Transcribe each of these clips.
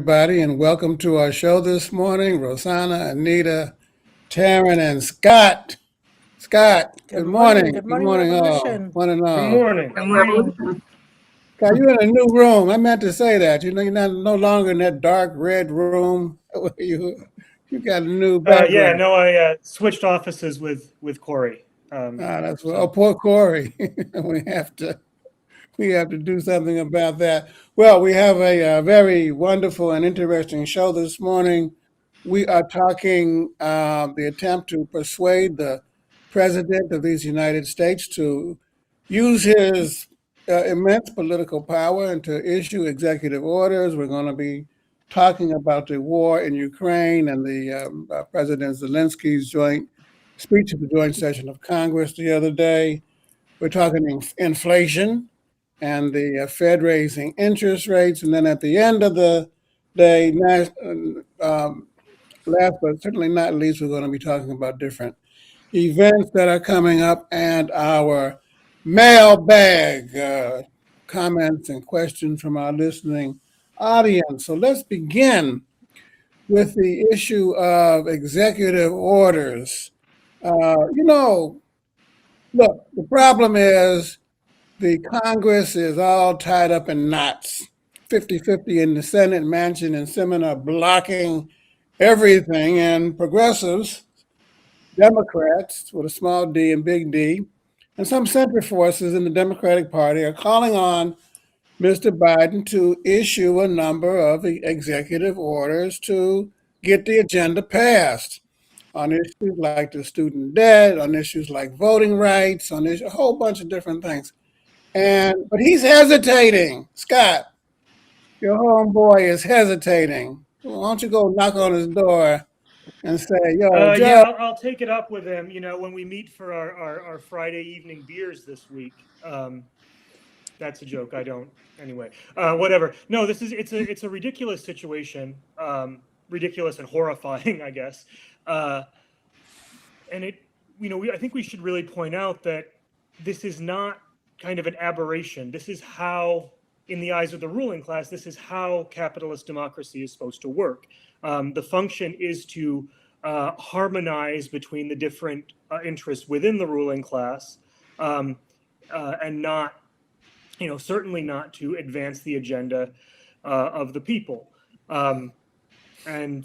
everybody, and welcome to our show this morning. Rosanna, Anita, Taryn, and Scott. Scott, Good good morning. morning. Good Good morning, morning, all. Revolution. One and Good all. morning. Good morning. Scott, you're in a new room. I meant to say that. You're not no longer in that dark red room. You got a new Yeah, background. no, I switched offices with Corey. That's well. Oh, So poor Corey. we have to we have to do something about that. Well, we have a, very wonderful and interesting show this morning. We are talking the attempt to persuade the president of these United States to use his immense political power and to issue executive orders. We're going to be talking about the war in Ukraine and the President Zelensky's joint speech at the joint session of Congress the other day. We're talking inflation and the Fed raising interest rates. And then at the end of the day, last but certainly not least, we're going to be talking about different events that are coming up and our mailbag comments and questions from our listening audience. So let's begin with the issue of executive orders. Look, the problem is the Congress is all tied up in knots. 50-50 in the Senate, Manchin and Simmons are blocking everything, and progressives, Democrats with a small d and big D, and some center forces in the Democratic Party are calling on Mr. Biden to issue a number of executive orders to get the agenda passed on issues like the student debt, on issues like voting rights, on a whole bunch of different things. But he's hesitating. Scott, your homeboy is hesitating. Why don't you go knock on his door and say, "Yo, yeah, Joe"? I'll take it up with him. When we meet for our Friday evening beers this week. That's a joke. I don't. Anyway, whatever. No, it's a ridiculous situation. Ridiculous and horrifying, I guess. And I think we should really point out that this is not kind of an aberration. This is how, in the eyes of the ruling class, this is how capitalist democracy is supposed to work. The function is to harmonize between the different interests within the ruling class, and not, certainly not to advance the agenda of the people. And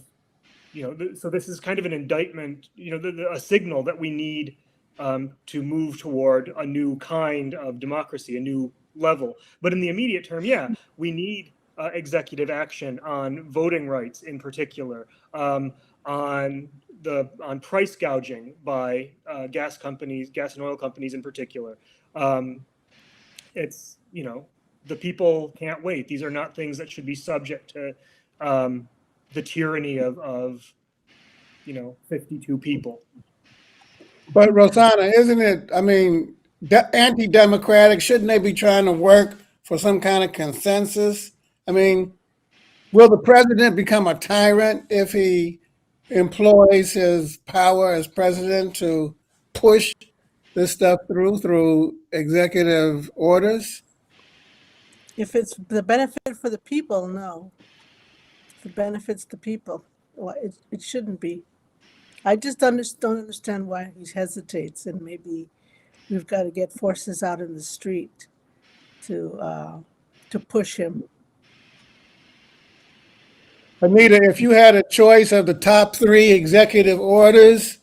so this is kind of an indictment, a signal that we need to move toward a new kind of democracy, a new level. But in the immediate term, yeah, we need executive action on voting rights in particular, on price gouging by gas and oil companies in particular. It's the people can't wait. These are not things that should be subject to the tyranny of 52 people. But Rosanna, isn't it? I mean, anti-democratic. Shouldn't they be trying to work for some kind of consensus? I mean, will the president become a tyrant if he employs his power as president to push this stuff through executive orders? If it's the benefit for the people, no. If it benefits the people, well, it shouldn't be. I just don't understand why he hesitates, and maybe we've got to get forces out in the street to push him. Anita, if you had a choice of the top 3 executive orders,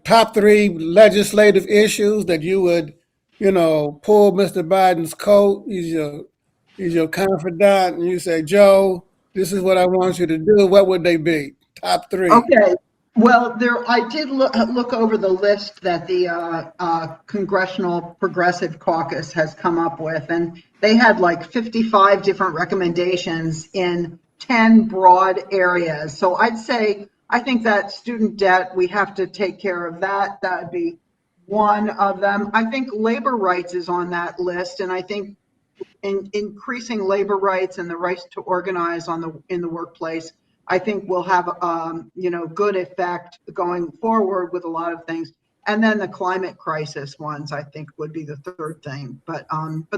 top 3 legislative issues that you would, pull Mr. Biden's coat, he's your confidant, and you say, "Joe, this is what I want you to do," what would they be? Top 3. Okay. Well, I did look over the list that the Congressional Progressive Caucus has come up with, and they had like 55 different recommendations in 10 broad areas. So I think that student debt, we have to take care of that. That would be one of them. I think labor rights is on that list, and I think increasing labor rights and the rights to organize in the workplace, I think will have good effect going forward with a lot of things. And then the climate crisis ones, I think, would be the third thing. But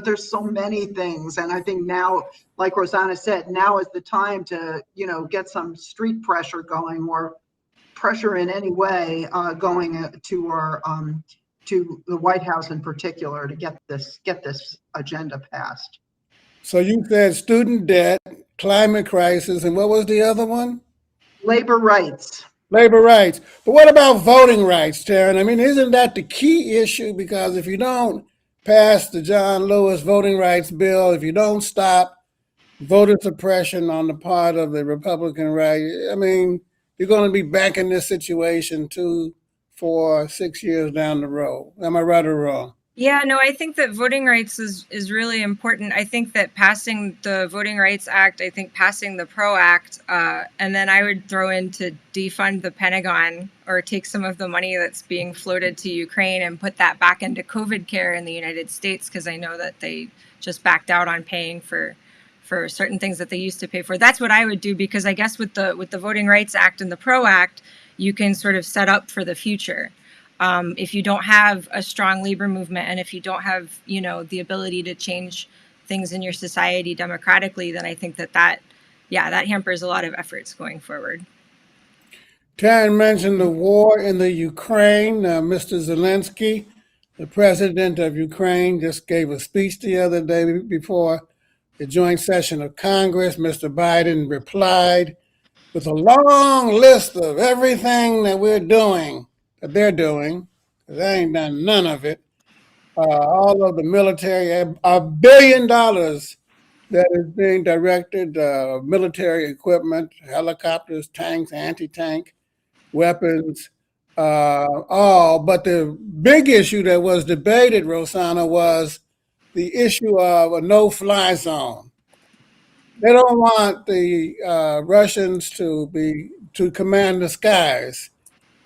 there's so many things, and I think now, like Rosanna said, now is the time to get some street pressure going, or pressure in any way going to our to the White House in particular to get this agenda passed. So you said student debt, climate crisis, and what was the other one? Labor rights. Labor rights. But what about voting rights, Taryn? I mean, isn't that the key issue? Because if you don't pass the John Lewis voting rights bill, if you don't stop voter suppression on the part of the Republican right, I mean, you're going to be back in this situation 2, 4, 6 years down the road. Am I right or wrong? Yeah, no, I think that voting rights is really important. I think that passing the Voting Rights Act, I think passing the PRO Act, and then I would throw in to defund the Pentagon or take some of the money that's being floated to Ukraine and put that back into COVID care in the United States, because I know that they just backed out on paying for certain things that they used to pay for. That's what I would do, because I guess with the Voting Rights Act and the PRO Act, you can sort of set up for the future. If you don't have a strong labor movement, and if you don't have, the ability to change things in your society democratically, then I think that hampers a lot of efforts going forward. Taryn mentioned the war in the Ukraine. Mr. Zelensky, the president of Ukraine, just gave a speech the other day before the joint session of Congress. Mr. Biden replied with a long list of everything that we're doing, that they're doing, because they ain't done none of it. All of the military, $1 billion that is being directed, military equipment, helicopters, tanks, anti-tank, weapons, all. But the big issue that was debated, Rosanna, was the issue of a no-fly zone. They don't want the Russians to command the skies,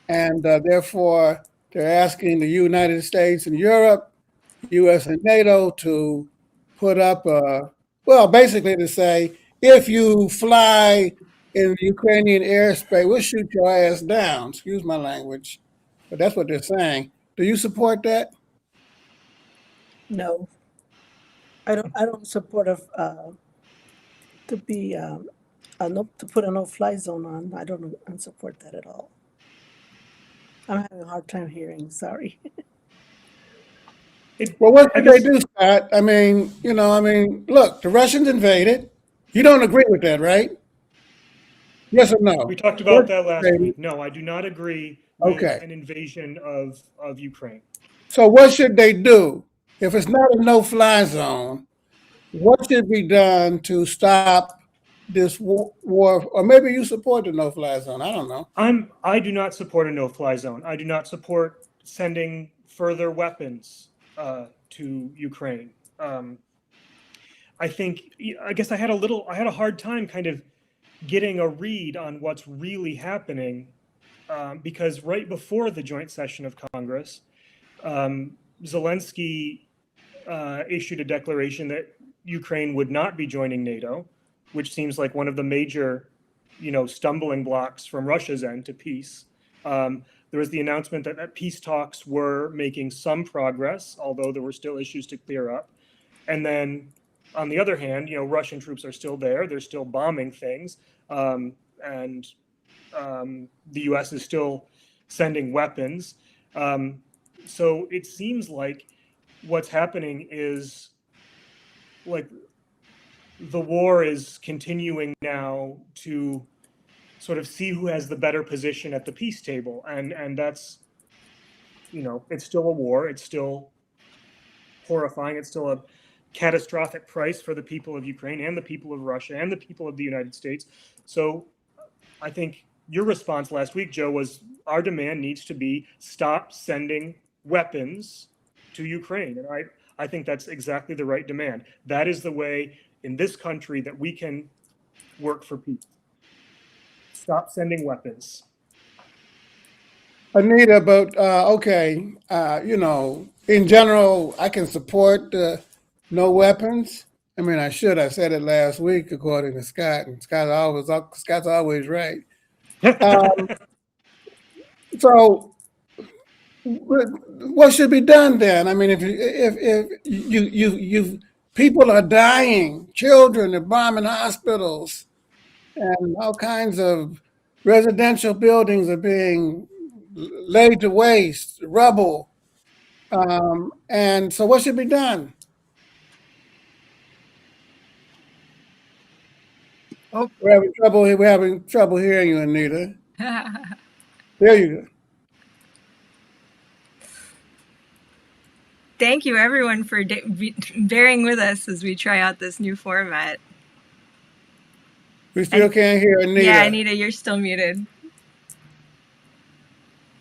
and therefore they're asking the United States and Europe, U.S. and NATO to put up basically to say, if you fly in Ukrainian airspace, we'll shoot your ass down. Excuse my language, but that's what they're saying. Do you support that? No, I don't support to put a no-fly zone on. I don't support that at all. I'm having a hard time hearing. Sorry. Well, what did they do, Scott? I mean, look, the Russians invaded. You don't agree with that, right? Yes or no? We talked about that last week. No, I do not agree with an invasion of Ukraine. So what should they do? If it's not a no-fly zone, what should be done to stop this war? Or maybe you support the no-fly zone. I don't know. I do not support a no-fly zone. I do not support sending further weapons to Ukraine. I guess I had a hard time kind of getting a read on what's really happening, because right before the joint session of Congress, Zelensky issued a declaration that Ukraine would not be joining NATO, which seems like one of the major, stumbling blocks from Russia's end to peace. There was the announcement that peace talks were making some progress, although there were still issues to clear up. And then, on the other hand, Russian troops are still there. They're still bombing things. And the U.S. is still sending weapons. So it seems like what's happening is like the war is continuing now to sort of see who has the better position at the peace table. And that's, it's still a war. It's still horrifying. It's still a catastrophic price for the people of Ukraine and the people of Russia and the people of the United States. So I think your response last week, Joe, was our demand needs to be stop sending weapons to Ukraine. And I think that's exactly the right demand. That is the way in this country that we can work for peace. Stop sending weapons. Anita, but in general, I can support no weapons. I mean, I said it last week, according to Scott, and Scott's always right. So what should be done then? I mean, if you people are dying, children are bombing hospitals, and all kinds of residential buildings are being laid to waste, rubble. And so what should be done? Oh. We're having trouble hearing you, Anita. There you go. Thank you, everyone, for bearing with us as we try out this new format. We still can't hear Anita. Yeah, Anita, you're still muted.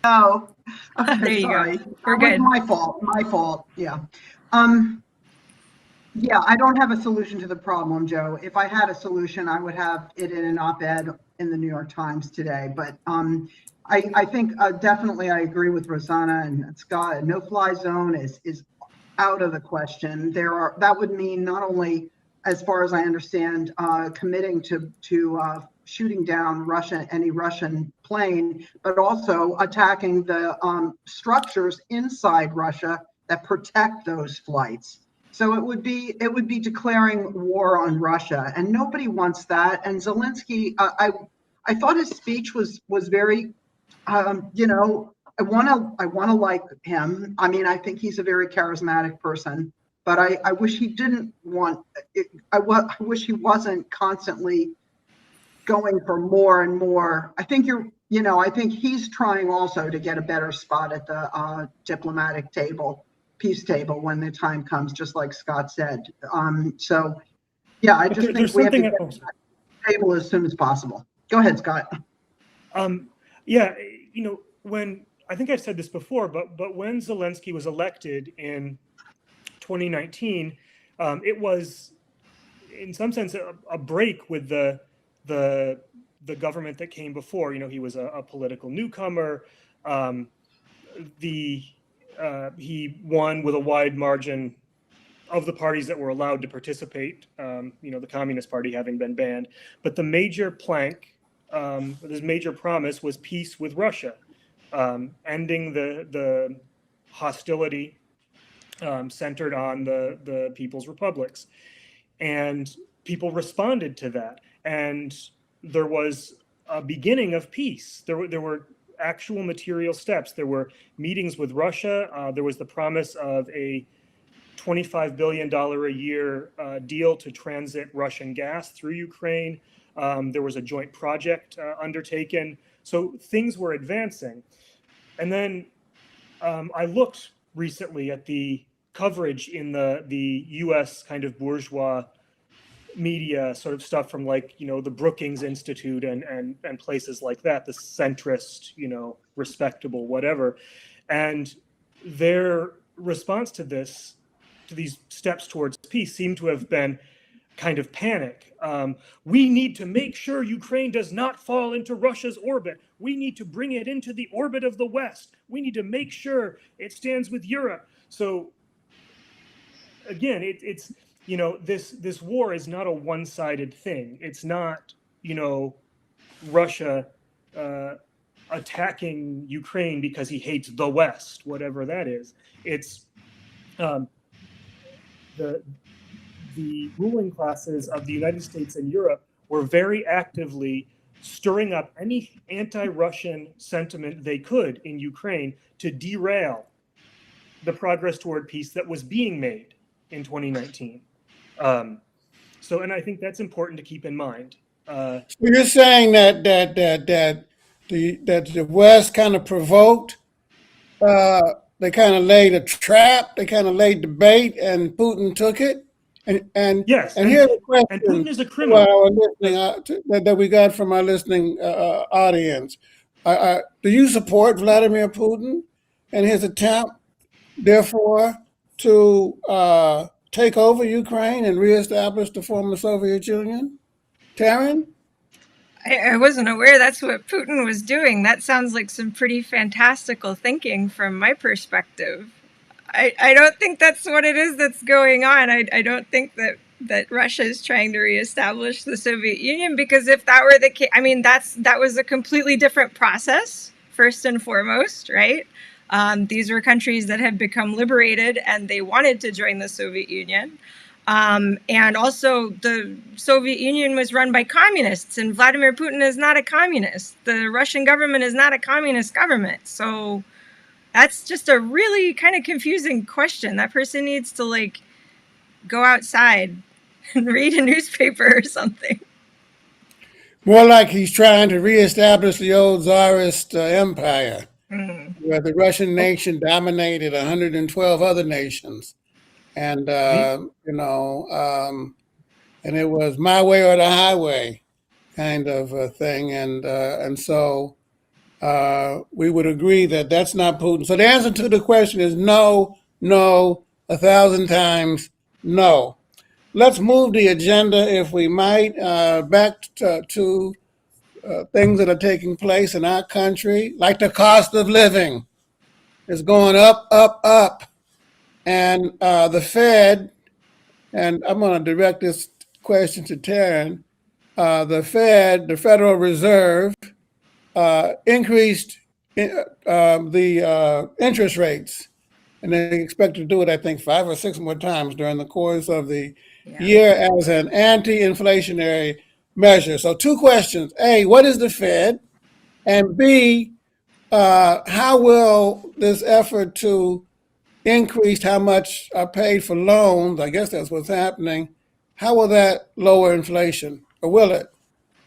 Oh, okay, There you sorry. go. We're That was good. my fault, yeah. Yeah, I don't have a solution to the problem, Joe. If I had a solution, I would have it in an op-ed in the New York Times today. But I think definitely I agree with Rosanna and Scott. A no-fly zone is out of the question. That would mean not only, as far as I understand, committing to shooting down any Russian plane, but also attacking the structures inside Russia that protect those flights. So it would be declaring war on Russia, and nobody wants that. And Zelensky, I thought his speech was very, you know, I want to like him. I mean, I think he's a very charismatic person, but I wish he didn't want it. I wish he wasn't constantly going for more and more. I think I think he's trying also to get a better spot at the diplomatic table, peace table, when the time comes, just like Scott said. So yeah, I just think we have to get to the table as soon as possible. Go ahead, Scott. Yeah, you know, when I think I've said this before, but when Zelensky was elected in 2019, it was in some sense a break with the government that came before. You know, he was a political newcomer. He won with a wide margin of the parties that were allowed to participate, you know, the Communist Party having been banned. But the major plank, this major promise was peace with Russia, ending the hostility centered on the People's Republics. And people responded to that. And there was a beginning of peace. There were actual material steps. There were meetings with Russia. There was the promise of a $25 billion a year deal to transit Russian gas through Ukraine. There was a joint project undertaken. So things were advancing. And then I looked recently at the coverage in the US kind of bourgeois media, sort of stuff from, like, you know, the Brookings Institute and places like that, the centrist, you know, respectable, whatever. And their response to these steps towards peace seem to have been kind of panic. We need to make sure Ukraine does not fall into Russia's orbit. We need to bring it into the orbit of the West. We need to make sure it stands with Europe. So again, it's you know, this war is not a one-sided thing. It's not, you know, Russia attacking Ukraine because he hates the West, whatever that is. It's the ruling classes of the United States and Europe were very actively stirring up any anti-Russian sentiment they could in Ukraine to derail the progress toward peace that was being made in 2019. So, and I think that's important to keep in mind. So you're saying that the West kind of provoked, they kind of laid a trap, they kind of laid the bait, and Putin took it. And yes, and here's a question and Putin is a criminal. That we got from our listening audience. Do you support Vladimir Putin and his attempt, therefore, to take over Ukraine and reestablish the former Soviet Union? Taryn? I wasn't aware that's what Putin was doing. That sounds like some pretty fantastical thinking from my perspective. I don't think that's what it is that's going on. I don't think that Russia is trying to reestablish the Soviet Union, because if that were the case, I mean, that was a completely different process, first and foremost, right? These were countries that had become liberated and they wanted to join the Soviet Union. And also, the Soviet Union was run by communists, and Vladimir Putin is not a communist. The Russian government is not a communist government. So that's just a really kind of confusing question. That person needs to like go outside and read a newspaper or something. More like he's trying to reestablish the old Tsarist empire, where the Russian nation dominated 112 other nations. And, and it was my way or the highway kind of a thing. And so we would agree that that's not Putin. So the answer to the question is no, no, 1,000 times no. Let's move the agenda, if we might, back to things that are taking place in our country, like the cost of living is going up, up, up. And the Fed, and I'm going to direct this question to Taryn, the Fed, the Federal Reserve, increased the interest rates. And they expect to do it, I think, 5 or 6 more times during the course of the year as an anti-inflationary measure. So 2 questions. A, what is the Fed? And B, how will this effort to increase how much are paid for loans, I guess that's what's happening, how will that lower inflation, or will it?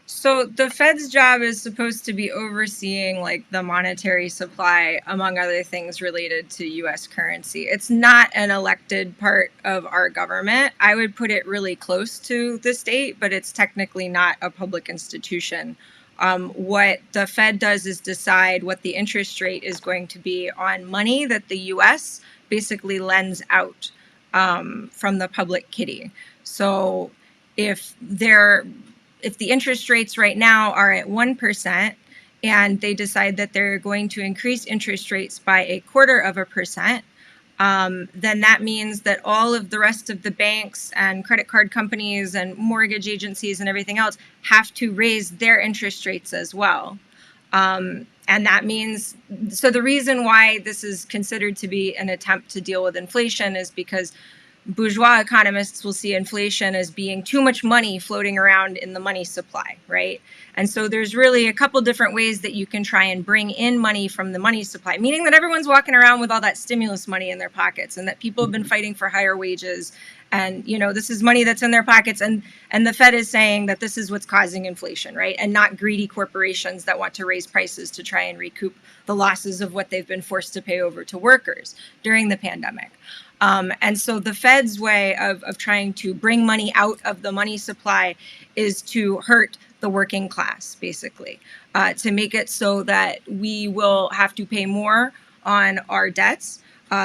So the Fed's job is supposed to be overseeing like the monetary supply, among other things related to US currency. It's not an elected part of our government. I would put it really close to the state, but it's technically not a public institution. What the Fed does is decide what the interest rate is going to be on money that the US basically lends out from the public kitty. So if the interest rates right now are at 1% and they decide that they're going to increase interest rates by 0.25%, then that means that all of the rest of the banks and credit card companies and mortgage agencies and everything else have to raise their interest rates as well. And that means, so the reason why this is considered to be an attempt to deal with inflation is because bourgeois economists will see inflation as being too much money floating around in the money supply, right? And so there's really a couple different ways that you can try and bring in money from the money supply, meaning that everyone's walking around with all that stimulus money in their pockets and that people have been fighting for higher wages. And, this is money that's in their pockets. And the Fed is saying that this is what's causing inflation, right? And not greedy corporations that want to raise prices to try and recoup the losses of what they've been forced to pay over to workers during the pandemic. And so the Fed's way of trying to bring money out of the money supply is to hurt the working class, basically, to make it so that we will have to pay more on our debts.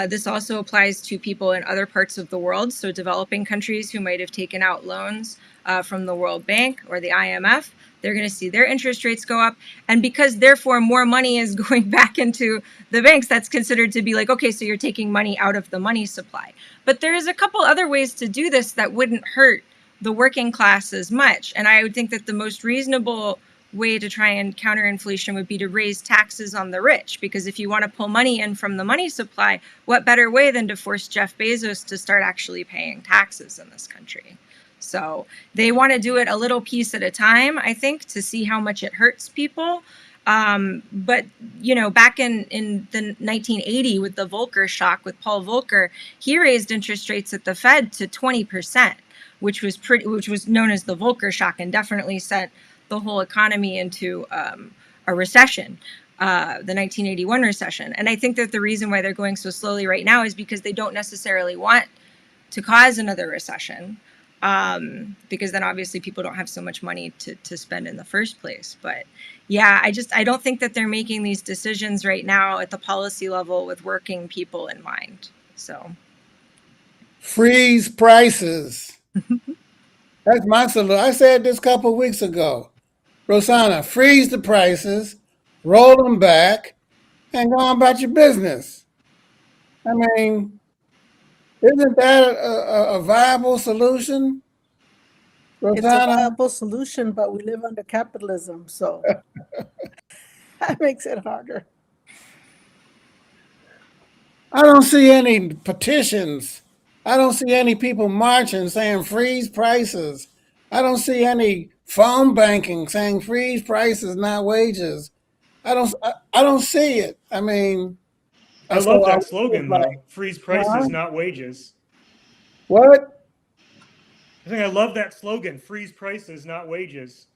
This also applies to people in other parts of the world, so developing countries who might have taken out loans from the World Bank or the IMF. They're going to see their interest rates go up. And because therefore more money is going back into the banks, that's considered to be like, okay, so you're taking money out of the money supply. But there's a couple other ways to do this that wouldn't hurt the working class as much. And I would think that the most reasonable way to try and counter inflation would be to raise taxes on the rich. Because if you want to pull money in from the money supply, what better way than to force Jeff Bezos to start actually paying taxes in this country? So they want to do it a little piece at a time, I think, to see how much it hurts people. But, back in the 1980 with the Volcker shock with Paul Volcker, he raised interest rates at the Fed to 20%, which was known as the Volcker shock and definitely sent the whole economy into a recession, the 1981 recession. And I think that the reason why they're going so slowly right now is because they don't necessarily want to cause another recession. Because then obviously people don't have so much money to spend in the first place. But yeah, I don't think that they're making these decisions right now at the policy level with working people in mind. So freeze prices. That's my solution. I said this a couple of weeks ago. Rosanna, freeze the prices, roll them back, and go on about your business. I mean, isn't that a viable solution? It's a Rosanna? viable solution, but we live under capitalism, so that makes it harder. I don't see any petitions. I don't see any people marching saying freeze prices. I don't see any phone banking saying freeze prices, not wages. I don't see it. I mean, I so love I that was slogan like, though. Freeze huh? prices, not wages. What? I think I love that slogan. Freeze prices, not wages.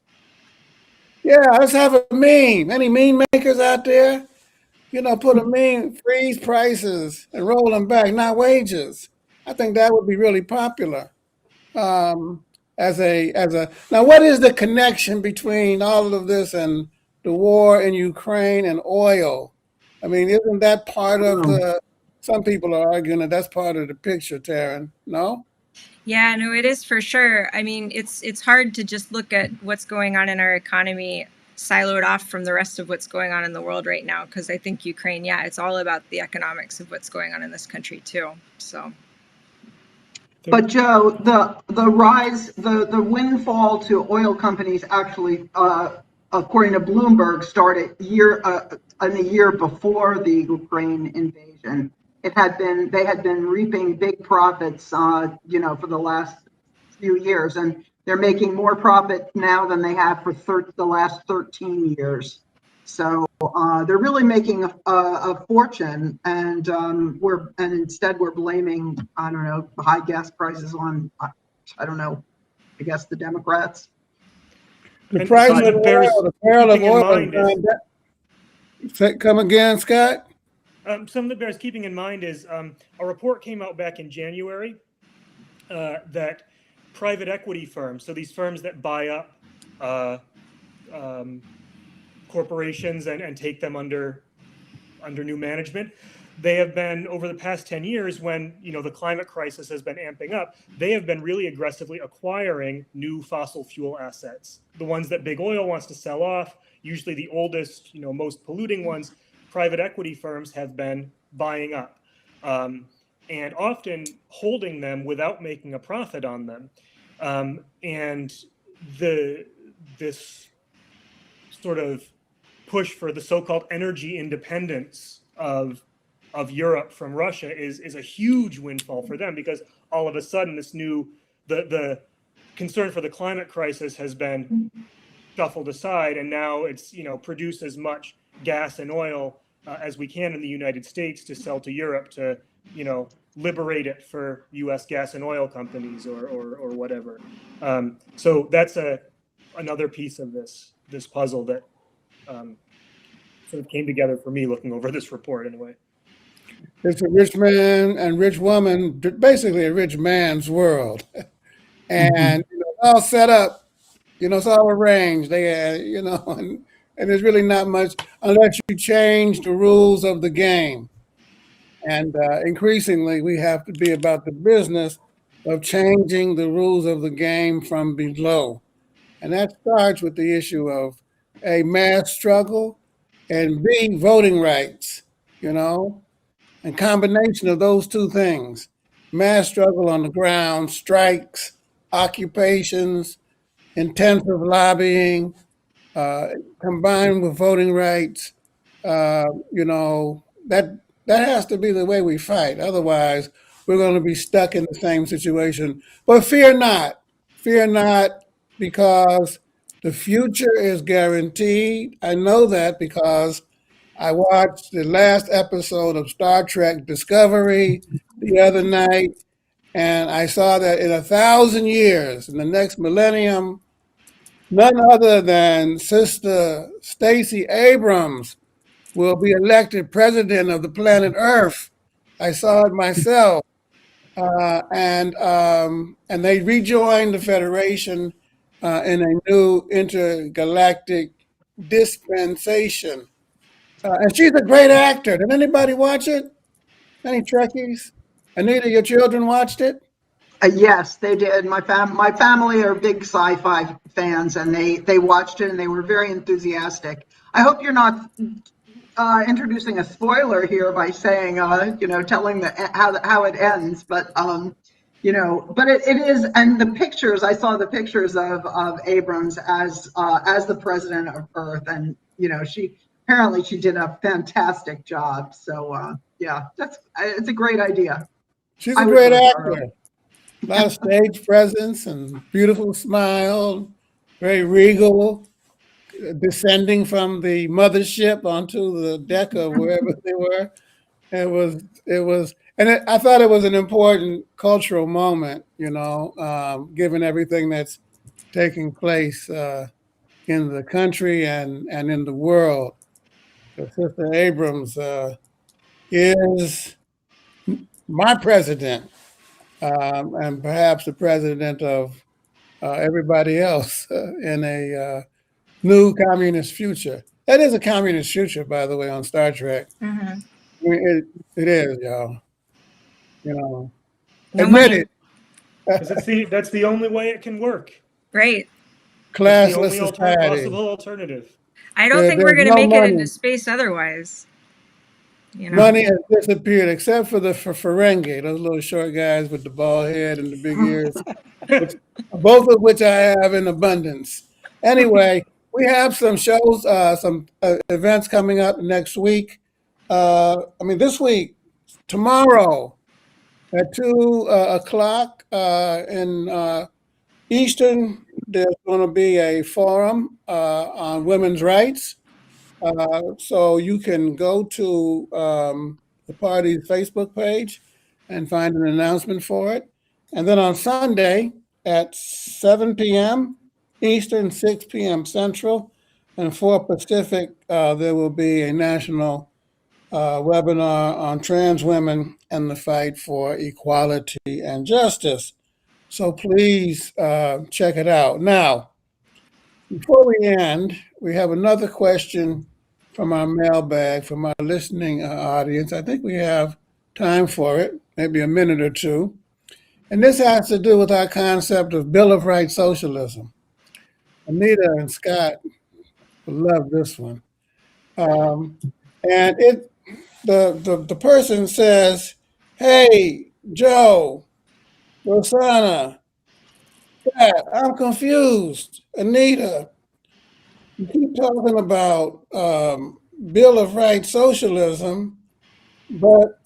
Yeah, let's have a meme. Any meme makers out there? Put a meme, freeze prices and roll them back, not wages. I think that would be really popular. As a now, what is the connection between all of this and the war in Ukraine and oil? I mean, isn't that part of the? Some people are arguing that that's part of the picture, Taryn. No. Yeah, no, it is for sure. I mean, it's hard to just look at what's going on in our economy siloed off from the rest of what's going on in the world right now, because I think Ukraine, yeah, it's all about the economics of what's going on in this country too. So But Joe, the rise, the windfall to oil companies actually, according to Bloomberg, started in the year before the Ukraine invasion. They had been reaping big profits, for the last few years, and they're making more profit now than they have for the last 13 years. So they're really making a fortune, and instead we're blaming, I don't know, high gas prices on, I don't know, I guess the Democrats. The And price something of that bears oil, the barrel of keeping in oil has mind is gone down. Come again, Scott? something that bears keeping in mind is a report came out back in January that private equity firms, so these firms that buy up corporations and take them under new management, they have been, over the past 10 years, when the climate crisis has been amping up, they have been really aggressively acquiring new fossil fuel assets, the ones that big oil wants to sell off, usually the oldest, most polluting ones. Private equity firms have been buying up, and often holding them without making a profit on them. And this sort of push for the so-called energy independence of Europe from Russia is a huge windfall for them, because all of a sudden the concern for the climate crisis has been shuffled aside, and now it's produce as much gas and oil as we can in the United States to sell to Europe to liberate it for U.S. gas and oil companies or whatever. So that's another piece of this puzzle that sort of came together for me looking over this report anyway. It's a rich man and rich woman, basically a rich man's world, and it's all set up. It's all arranged. They, and there's really not much unless you change the rules of the game. And increasingly, we have to be about the business of changing the rules of the game from below. And that starts with the issue of A, mass struggle, and B, voting rights, and combination of those two things, mass struggle on the ground, strikes, occupations, intensive lobbying, combined with voting rights, that has to be the way we fight. Otherwise, we're going to be stuck in the same situation. But fear not, because the future is guaranteed. I know that because I watched the last episode of Star Trek Discovery the other night, and I saw that in 1,000 years, in the next millennium, none other than Sister Stacey Abrams will be elected president of the planet Earth. I saw it myself, and they rejoined the Federation in a new intergalactic dispensation. And she's a great actor. Did anybody watch it? Any Trekkies? Anita, your children watched it? Yes, they did. My family are big sci-fi fans, and they watched it and they were very enthusiastic. I hope you're not introducing a spoiler here by saying, telling how it ends, but but it is, and the pictures, I saw the pictures of Abrams as the president of Earth, and apparently she did a fantastic job. So yeah, it's a great idea. She's I a would great vote for her. actor. A lot of stage presence and beautiful smile, very regal, descending from the mothership onto the deck of wherever they were. I thought it was an important cultural moment, given everything that's taking place in the country and in the world. So Sister Abrams is my president, and perhaps the president of everybody else in a new communist future. That is a communist future, by the way, on Star Trek. Hmm. I mean, it is, y'all. No Admit money. it. Because that's the only way it can work. Right. It's the Classless only society. possible alternative. I don't think we're There's going to no make it into money. space otherwce. Money has disappeared, except for the Ferengi, those little short guys with the bald head and the big ears, both of which I have in abundance. Anyway, we have some shows, some events coming up next week. This week, tomorrow at 2 o'clock in Eastern, there's going to be a forum on women's rights. So you can go to the party's Facebook page and find an announcement for it. And then on Sunday at 7 p.m. Eastern, 6 p.m. Central, and 4 Pacific, there will be a national webinar on trans women and the fight for equality and justice. So please check it out. Now, before we end, we have another question from our mailbag from our listening audience. I think we have time for it, maybe a minute or two. And this has to do with our concept of Bill of Rights socialism. Anita and Scott will love this one. And the person says, "Hey, Joe, Rosanna, Scott, I'm confused. Anita, you keep talking about Bill of Rights socialism, but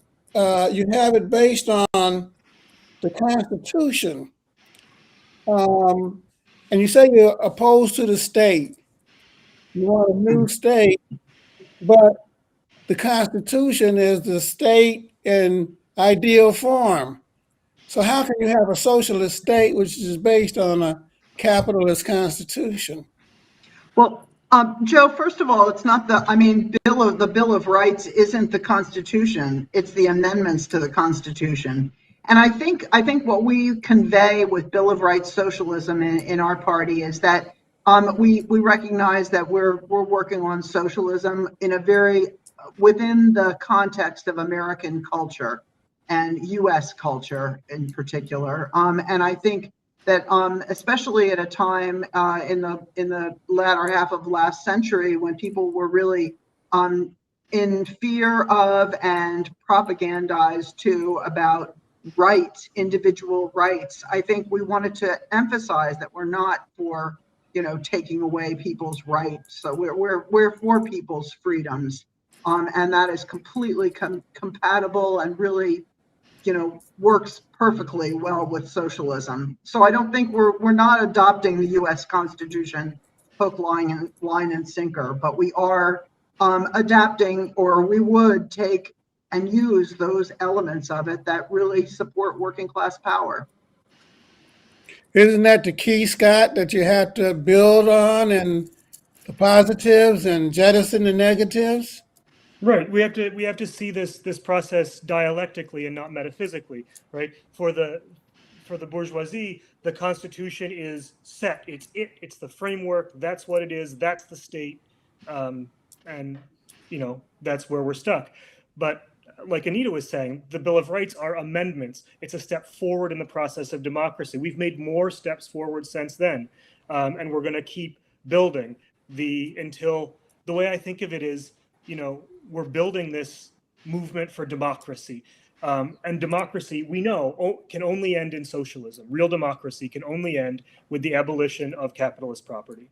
you have it based on the Constitution. And you say you're opposed to the state. You want a new state, but the Constitution is the state in ideal form. So how can you have a socialist state which is based on a capitalist constitution?" Well, Joe, first of all, it's not the Bill of Rights isn't the Constitution. It's the amendments to the Constitution. And I think what we convey with Bill of Rights socialism in our party is that we recognize that we're working on socialism in a very within the context of American culture and U.S. culture in particular. And I think that especially at a time in the latter half of last century when people were really in fear of and propagandized to about rights, individual rights, I think we wanted to emphasize that we're not for taking away people's rights. So we're for people's freedoms, and that is completely compatible and really works perfectly well with socialism. So I don't think we're not adopting the U.S. Constitution hook, line, and sinker, but we are adapting, or we would take and use those elements of it that really support working class power. Isn't that the key, Scott, that you have to build on, and the positives and jettison the negatives? Right. We have to see this process dialectically and not metaphysically. Right. For the bourgeoisie, the Constitution is set. It's the framework. That's what it is. That's the state, and that's where we're stuck. But like Anita was saying, the Bill of Rights are amendments. It's a step forward in the process of democracy. We've made more steps forward since then, and we're going to keep building until the way I think of it is, we're building this movement for democracy. And democracy, we know, can only end in socialism. Real democracy can only end with the abolition of capitalist property.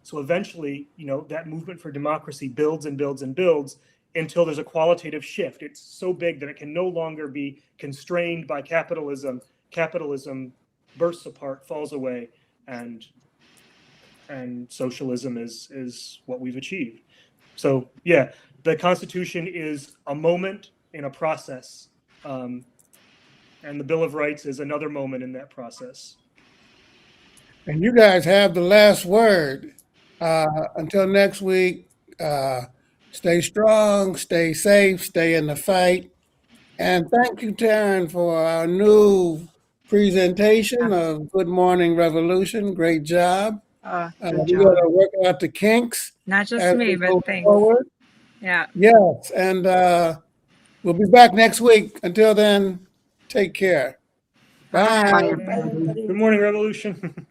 So eventually, that movement for democracy builds and builds and builds until there's a qualitative shift. It's so big that it can no longer be constrained by capitalism. Capitalism bursts apart, falls away, and socialism is what we've achieved. So yeah, the Constitution is a moment in a process, and the Bill of Rights is another moment in that process. And you guys have the last word. Until next week, stay strong, stay safe, stay in the fight. And thank you, Taryn, for our new presentation of Good Morning Revolution. Great job. Good We job. got to work out the kinks Not just as me, we go but thanks. forward. Yeah. Yes, and we'll be back next week. Until then, take care. Bye. Bye, Bye, everybody. everybody. Good morning, Revolution.